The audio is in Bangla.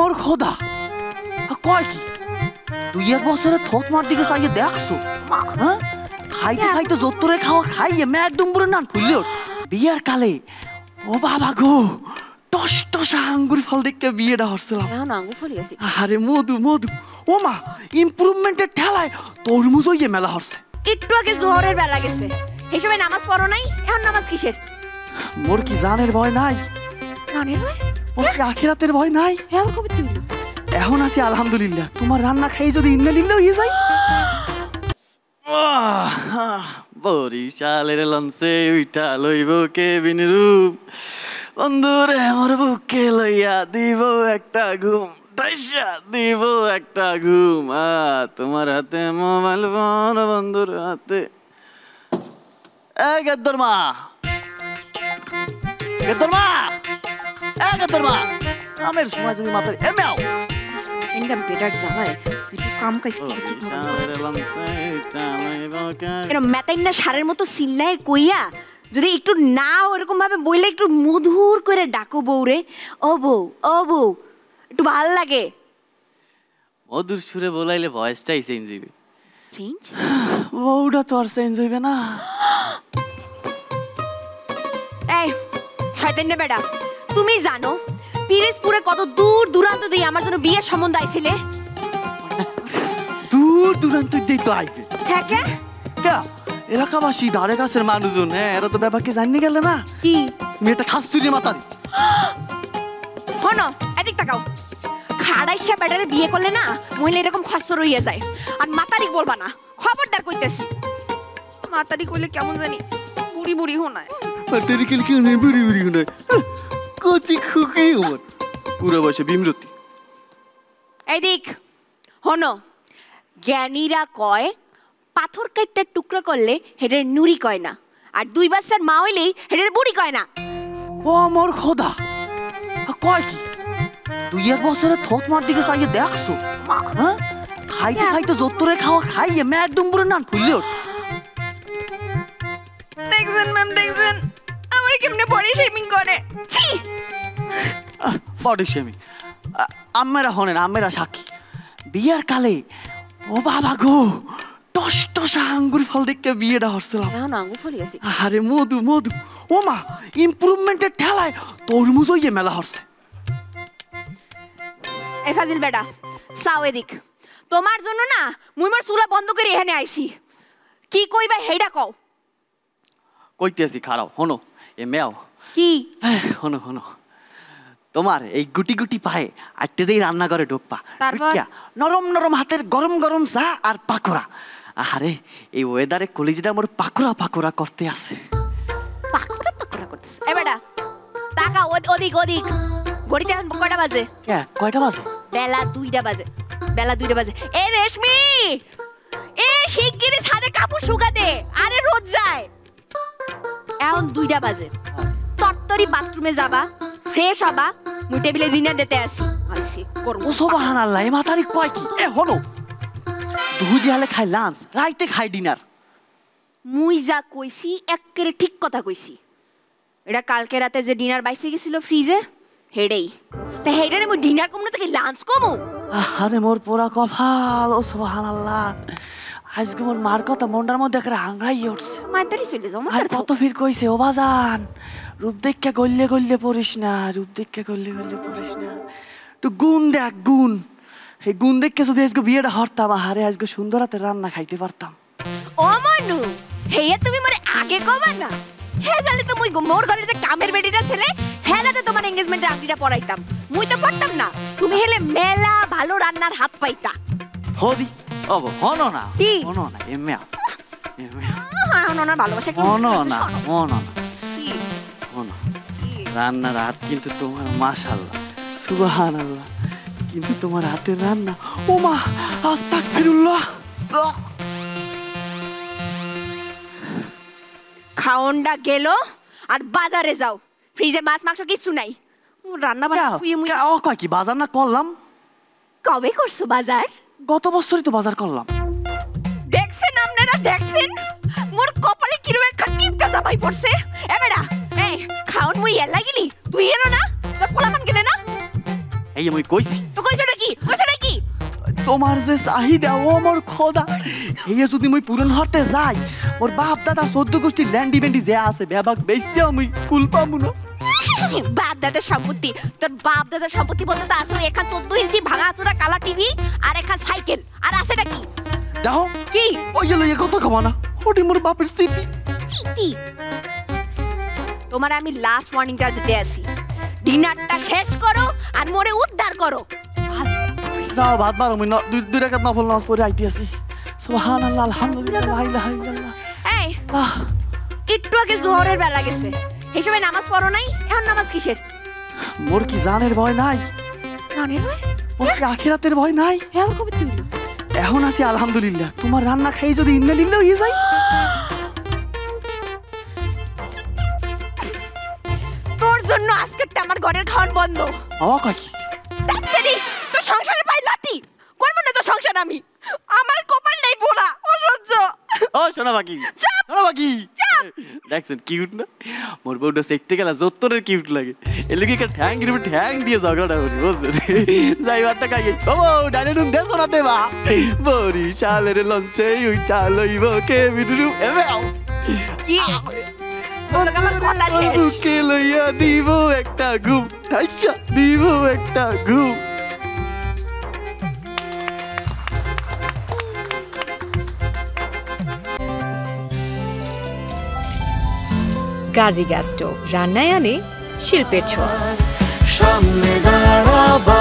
মোর খোদা কয় কি তুই এক বছরে থোত মার দিকে চাইয়ে দেখছো হ্যাঁ খাইতে খাইতে যত্তরে খাওয়া খাইয়ে ম্যাক ডুম্বুরে নান খুললে বিয়ার কালে ও বাবা গো টস টসা আঙ্গুর ফল দেখে বিয়েটা হচ্ছিলাম আরে মধু মধু ও মা ইমপ্রুভমেন্টের ঠেলায় তরমুজ হইয়ে মেলা হচ্ছে একটু আগে জোহরের বেলা গেছে এই সময় নামাজ পড়ো নাই এখন নামাজ কিসের মোর কি জানের ভয় নাই জানের ভয় মোর কি আখিরাতের ভয় নাই এখন কবে তুমি এখন আছি আলহামদুলিল্লাহ তোমার রান্না খাই যদি ইন্নালিল্লাহ হয়ে যায় বরিশালের লঞ্চে উইঠা লইব কেবিন রূপ বন্ধুরে মোর বুকে লইয়া দিব একটা ঘুম দিব একটা ঘুম তোমার হাতে মোবাইল ফোন বন্ধুর হাতে গেদ্দর মা গেদ্দর মা গেদ্দর মা আমের সময় যদি মাথায় এমেও ইনকাম পেটার জামাই তুই কাম কাইছিস এরকম মেতাইনা সারের মতো চিল্লায় কইয়া যদি একটু না ওরকম ভাবে বইলে একটু মধুর করে ডাকো বউরে ও বউ একটু ভাল লাগে মধুর সুরে বলাইলে ভয়েসটাই চেঞ্জ হইবে চেঞ্জ বউটা তো আর চেঞ্জ হইবে না এই শয়তান বেটা তুমি জানো পিরিজপুরে কত দূর দূরান্ত দিয়ে আমার জন্য বিয়ের সম্বন্ধ আইছিলে দূর দূরান্ত দিয়ে তো আইবে হ্যাঁ কে এলাকাবাসী ধারে কাছের মানুষজন হ্যাঁ এরা তো ব্যাপারকে জানিয়ে গেলে না কি মেয়েটা খাস্তুরি মাতারি শোনো এদিক তাকাও খাড়াইশা বেটারে বিয়ে করলে না মহিলা এরকম খসর হইয়া যায় আর মাতারি বলবা না খবরদার কইতেছি মাতারি কইলে কেমন জানি বুড়ি বুড়ি হোনায় মাতারি কইলে কেমন জানি বুড়ি বুড়ি হোনায় কচি খুকি ওর পুরো বয়সে বিমরতি এদিক শোনো জ্ঞানীরা কয় পাথর কাইটটা টুকরা করলে হেডের নুরি কয় না আর দুই বাচ্চার মা হইলেই হেডের বুড়ি কয় না ও আমার খোদা কয় কি তুই এক বছরে থোত মার দিকে চাইয়ে দেখছো হ্যাঁ খাইতে খাইতে যত্তরে খাওয়া খাইয়ে ম্যাক ডুম্বুরে নান খুললে দেখছেন ম্যাম দেখছেন আমার কেমনে বডি শেমিং করে ছি বডি শেমিং আম্মেরা হনেন আম্মেরা সাক্ষী বিয়ার কালে ও বাবা গো টস টসা আঙ্গুর ফল দেখে বিয়েটা হচ্ছিলাম আরে মধু মধু ও মা ইমপ্রুভমেন্টের ঠেলায় তরমুজ হইয়ে মেলা হচ্ছে এই ফাজিল বেটা সাও এদিক তোমার জন্য না মুই মোর চুলা বন্ধ করে এখানে আইছি কি কইবা হেইডা কও কইতে আছি খারাও হনো এ মেও কি হনো হনো তোমার এই গুটি গুটি পায়ে আটতে যেই রান্না করে ঢোকপা নরম নরম হাতের গরম গরম চা আর পাকোড়া আরে এই ওয়েদারে কলিজিটা মোর পাকোড়া পাকোড়া করতে আছে পাকোড়া পাকোড়া করতেছে এ বেটা টাকা ওদিক ওদিক ঘড়িতে এখন কয়টা বাজে কয়টা বাজে বেলা 2টা বাজে বেলা 2টা বাজে এ রেশমি এ শিগগিরই ছাদে কাপড় শুকা দে আরে রোদ যায় এখন 2টা বাজে তত্তরি বাথরুমে যাবা ফ্রেশ হবা মুই টেবিলে ডিনার দিতে আসি আইছি করব ও সুবহানাল্লাহ এ মাতারি কয় কি এ হলো দুই দিয়ালে খাই লাঞ্চ রাইতে খাই ডিনার মুই যা কইছি একেবারে ঠিক কথা কইছি এটা কালকে রাতে যে ডিনার বাইসে গেছিল ফ্রিজে হেডেই তা হেডারে মুই ডিনার কম না তোকে লাঞ্চ কমু আরে মোর পোড়া কপাল ও সুবহানাল্লাহ আজকে মোর মার কথা মন্ডার মধ্যে একটা আংড়াই উঠছে মাতারি চলে যাও আর কত ফির কইছে ও বাজান রূপ দেখকে গল্লে গল্লে পড়িস না রূপ দেখকে গল্লে গল্লে পড়িস না তুই গুণ দেখ গুণ এই গুণ দেখকে যদি আজকে বিয়েটা হরতাম আরে আজকে সুন্দর হাতে রান্না খাইতে পারতাম ও মানু হেয়া তুমি মানে আগে কবা না হ্যাঁ জানি তো মুই মোর ঘরে যে কামের বেডিটা ছেলে হেলাতে তোমার এনগেজমেন্টের আংটিটা পরাইতাম মুই তো করতাম না তুমি হেলে মেলা ভালো রান্নার হাত পাইতা হদি ও হনো না কি হনো না এমএ হ্যাঁ হনো না ভালোবাসা কি হনো না হনো না কি হনো রান্নার হাত কিন্তু তোমার মাশাআল্লাহ সুবহানাল্লাহ কিন্তু তোমার হাতের রান্না ও মা আস্তাগফিরুল্লাহ খাওনটা গেল আর বাজারে যাও ফ্রিজে মাছ মাংস কিছু নাই রান্না বান্না তুই মুই ও কয় কি বাজার না করলাম কবে করছো বাজার গত বছরই তো বাজার করলাম দেখছেন আপনারা দেখছেন মোর কপালে কিরম একটা টিপটা জামাই পড়ছে এবেড়া এই খাওন মুই এর লাগিলি তুই এনো না তোর পোলামান গেলে না এই আমি কইছি তো কইছো নাকি তোমার যে চাহিদা ও মোর খোদা এই যদি মই পূরণ হতে যাই ওর বাপ দাদা 14 গোষ্ঠী ল্যান্ডি বেন্ডি যে আছে বেবাক বেচছে আমি কুল পাবো না বাপ দাদার সম্পত্তি তোর বাপ দাদার সম্পত্তি বলতে তো আসলে এখান 14 ইঞ্চি ভাঙা চোরা কালা টিভি আর এখান সাইকেল আর আছে নাকি দেখো কি ওই লইয়া কত খাওয়ানা ওটি মোর বাপের স্মৃতি চিতি তোমার আমি লাস্ট ওয়ার্নিংটা দিতে আসি ডিনারটা শেষ করো আর মোরে উদ্ধার করো যাও ভাত বার আমি দুই রাকাত নফল নামাজ পড়ে আইতে আছি সুবহানাল্লাহ আলহামদুলিল্লাহ লা ইলাহা ইল্লাল্লাহ এই একটু আগে জোহরের বেলা গেছে এই সময় নামাজ পড়ো নাই এখন নামাজ কিসের মোর কি জানের ভয় নাই জানের ভয় মোর কি আখিরাতের ভয় নাই এখন কবে তুমি এখন আছি আলহামদুলিল্লাহ তোমার রান্না খাই যদি ইন্নালিল্লাহ হয়ে যায় তোর জন্য আজকে আমার ঘরের খাওয়ান বন্ধ ও কাকি তাড়াতাড়ি তো সংসারে পাই লাতি কোন মনে তো সংসার আমি আমার কপাল নাই পোড়া অসহ্য ও শোনা বাকি শোনা বাকি দেখছেন কিউট না মোর বউটা দেখতে গেলা যত্তরের কিউট লাগে এর লগে একটা ঠ্যাং গিরবে ঠ্যাং দিয়ে ঝগড়া হচ্ছে বুঝছেন যাই বারটা খাই ও ডাইনে রুম দেছো না দেবা বরি শালের লঞ্চে উইটা লইব কে বিডু এবে আও কি বললো আমার কথা শেষ বুকে লইয়া দিব একটা ঘুম ঠাইয়া দিব একটা ঘুম গাজী গ্যাস স্টোভ রান্নায় আনে শিল্পের ছোঁয়া। সামনে দাঁড়াবা